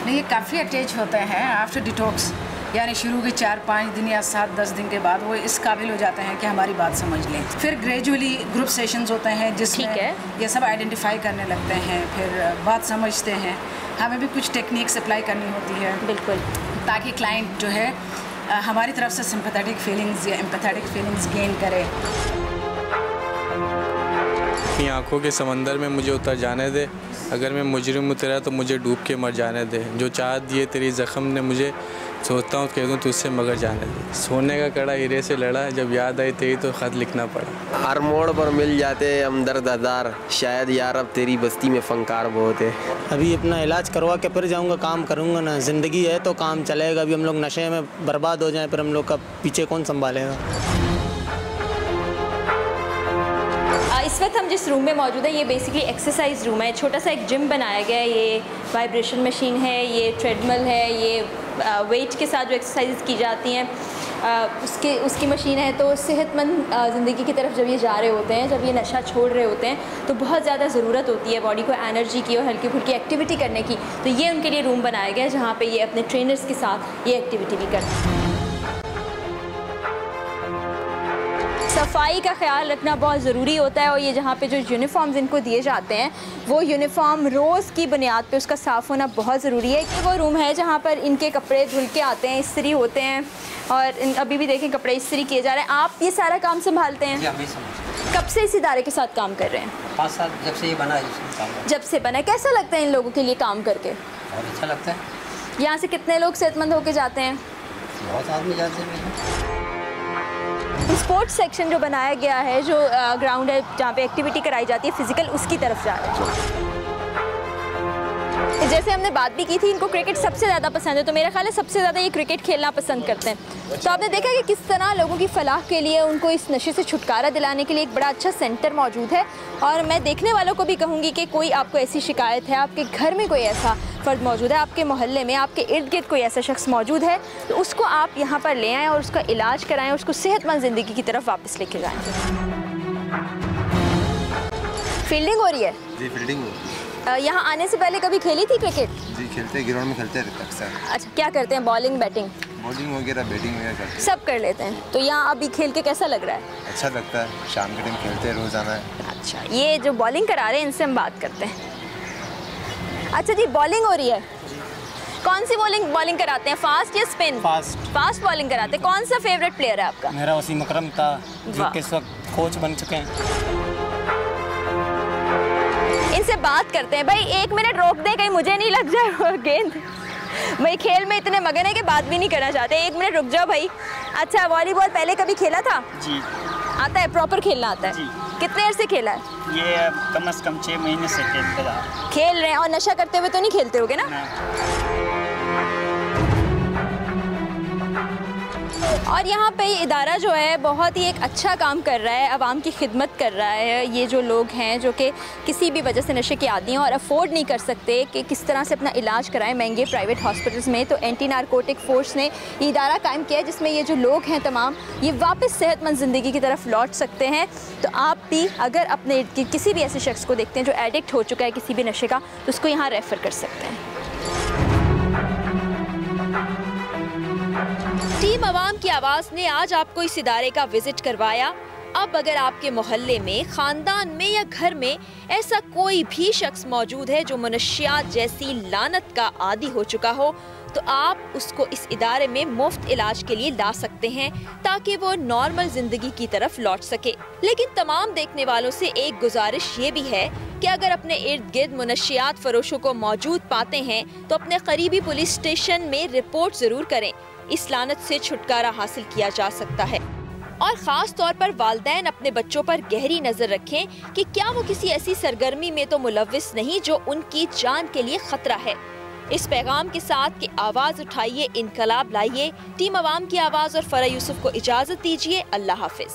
नहीं, ये काफ़ी अटैच होते हैं आफ्टर डिटॉक्स, यानी शुरू के 4-5 दिन या 7-10 दिन के बाद वो इस काबिल हो जाते हैं कि हमारी बात समझ लें। फिर ग्रेजुअली ग्रुप सेशंस होते हैं जिसमें ये सब आइडेंटिफाई करने लगते हैं, फिर बात समझते हैं। हमें भी कुछ टेक्निक्स अप्लाई करनी होती है, बिल्कुल, ताकि क्लाइंट जो है हमारी तरफ से सिंपैथेटिक फीलिंग्स या एम्पैथेटिक फीलिंग्स गेन करे। अपनी आँखों के समंदर में मुझे उतर जाने दे, अगर मैं मुजरिम उतरा तो मुझे डूब के मर जाने दे, जो चाह दिए तेरी ज़ख्म ने मुझे, सोचता हूँ कह दूँ तुझसे मगर जाने दे, सोने का कड़ा हीरे से लड़ा, जब याद आई तेरी तो ख़त लिखना पड़ा। हर मोड़ पर मिल जाते हमदर्द हज़ार, शायद यार अब तेरी बस्ती में फनकार बहुत है। अभी अपना इलाज करवा के फिर जाऊँगा, काम करूँगा ना, ज़िंदगी है तो काम चलेगा। अभी हम लोग नशे में बर्बाद हो जाएँ फिर हम लोग का पीछे कौन संभालेगा। इस वक्त हम जिस रूम में मौजूद है ये बेसिकली एक्सरसाइज रूम है, छोटा सा एक जिम बनाया गया है। ये वाइब्रेशन मशीन है, ये ट्रेडमिल है, ये वेट के साथ जो एक्सरसाइज की जाती हैं उसकी मशीन है। तो सेहतमंद ज़िंदगी की तरफ जब ये जा रहे होते हैं, जब ये नशा छोड़ रहे होते हैं, तो बहुत ज़्यादा ज़रूरत होती है बॉडी को एनर्जी की और हल्की फुल्की एक्टिविटी करने की। तो ये उनके लिए रूम बनाया गया है जहाँ पे ये अपने ट्रेनर्स के साथ ये एक्टिविटी भी करते हैं। सफाई का ख्याल रखना बहुत ज़रूरी होता है और ये जहाँ पे जो यूनिफॉर्म्स इनको दिए जाते हैं वो यूनिफॉर्म रोज़ की बुनियाद पे उसका साफ़ होना बहुत ज़रूरी है। कि वो रूम है जहाँ पर इनके कपड़े धुल के आते हैं, इस्त्री होते हैं और अभी भी देखें कपड़े इस्त्री किए जा रहे हैं। आप ये सारा काम संभालते हैं? कब से इस इदारे के साथ काम कर रहे हैं? 5 साल जब से ये बना है। जब से बना है। कैसा लगता है इन लोगों के लिए काम करके? बहुत अच्छा लगता है। यहाँ से कितने लोग सेहतमंद होके जाते हैं? बहुत आदमी जाते हैं। स्पोर्ट्स सेक्शन जो बनाया गया है, जो ग्राउंड है जहाँ पे एक्टिविटी कराई जाती है फिज़िकल, उसकी तरफ जा रहे हैं। जैसे हमने बात भी की थी, इनको क्रिकेट सबसे ज़्यादा पसंद है, तो मेरा ख्याल है सबसे ज़्यादा ये क्रिकेट खेलना पसंद करते हैं। तो आपने देखा कि किस तरह लोगों की फलाह के लिए, उनको इस नशे से छुटकारा दिलाने के लिए एक बड़ा अच्छा सेंटर मौजूद है। और मैं देखने वालों को भी कहूँगी कि कोई आपको ऐसी शिकायत है, आपके घर में कोई ऐसा फ़र्द मौजूद है, आपके मोहल्ले में, आपके इर्द गिर्द कोई ऐसा शख्स मौजूद है, तो उसको आप यहाँ पर ले आएँ और उसका इलाज कराएँ, उसको सेहतमंद ज़िंदगी की तरफ वापस लेके जाएँ। फील्डिंग हो रही है जी, फील्डिंग हो रही है। यहाँ आने से पहले कभी खेली थी क्रिकेट? जी खेलते हैं, ग्राउंड में खेलते हैं अक्सर। अच्छा, क्या करते हैं? Bowling, batting? बॉलिंग वगैरह, बैटिंग वगैरह करते हैं। सब कर लेते हैं। तो यहाँ अभी खेल के कैसा लग रहा है? अच्छा लगता है, शाम के टाइम खेलते हैं रोज़ाना। अच्छा, ये जो बॉलिंग करा रहे हैं इनसे हम बात करते हैं। अच्छा जी, बॉलिंग हो रही है, कौन सी बॉलिंग कराते हैं? फास्ट या स्पिन? फास्ट बॉलिंग कराते हैं। कौन सा फेवरेट प्लेयर है आपका? मेरा वसीम अकरम था, जो कि इस वक्त कोच बन चुके हैं। इनसे बात करते हैं। भाई 1 मिनट रोक दे, कहीं मुझे नहीं लग जाए गेंद। भाई खेल में इतने मगन है कि बात भी नहीं करना चाहते। 1 मिनट रुक जाओ भाई। अच्छा, वॉलीबॉल पहले कभी खेला था? जी। आता है, प्रॉपर खेलना आता है? जी। कितने देर से खेला है? ये कम से कम 6 महीने से खेल रहे हैं। और नशा करते हुए तो नहीं खेलते होगे ना? और यहाँ पे इदारा जो है बहुत ही एक अच्छा काम कर रहा है, आवाम की खिदमत कर रहा है। ये जो लोग हैं जो कि किसी भी वजह से नशे के आदी हैं और अफोर्ड नहीं कर सकते कि किस तरह से अपना इलाज कराएं महंगे प्राइवेट हॉस्पिटल्स में, तो एंटी नारकोटिक फोर्स ने ये इदारा कायम किया है जिसमें ये जो लोग हैं तमाम, ये वापस सेहतमंद ज़िंदगी की तरफ लौट सकते हैं। तो आप भी अगर अपने किसी भी ऐसे शख्स को देखते हैं जो एडिक्ट हो चुका है किसी भी नशे का, तो उसको यहाँ रेफ़र कर सकते हैं। टीम अवाम की आवाज़ ने आज आपको इस इदारे का विजिट करवाया। अब अगर आपके मोहल्ले में, ख़ानदान में या घर में ऐसा कोई भी शख्स मौजूद है जो मनशियात जैसी लानत का आदी हो चुका हो, तो आप उसको इस इदारे में मुफ्त इलाज के लिए ला सकते हैं ताकि वो नॉर्मल ज़िंदगी की तरफ लौट सके। लेकिन तमाम देखने वालों से एक गुजारिश ये भी है कि अगर अपने इर्द गिर्द मुनशियात फरोशों को मौजूद पाते हैं तो अपने करीबी पुलिस स्टेशन में रिपोर्ट ज़रूर करें। इस लानत से छुटकारा हासिल किया जा सकता है। और ख़ास तौर पर वालिदैन अपने बच्चों पर गहरी नज़र रखें कि क्या वो किसी ऐसी सरगर्मी में तो मुलव्विस नहीं जो उनकी जान के लिए ख़तरा है। इस पैगाम के साथ कि आवाज़ उठाइए, इनकलाब लाइए। टीम अवाम की आवाज़ और फ़रा यूसुफ को इजाज़त दीजिए। अल्लाह हाफिज़।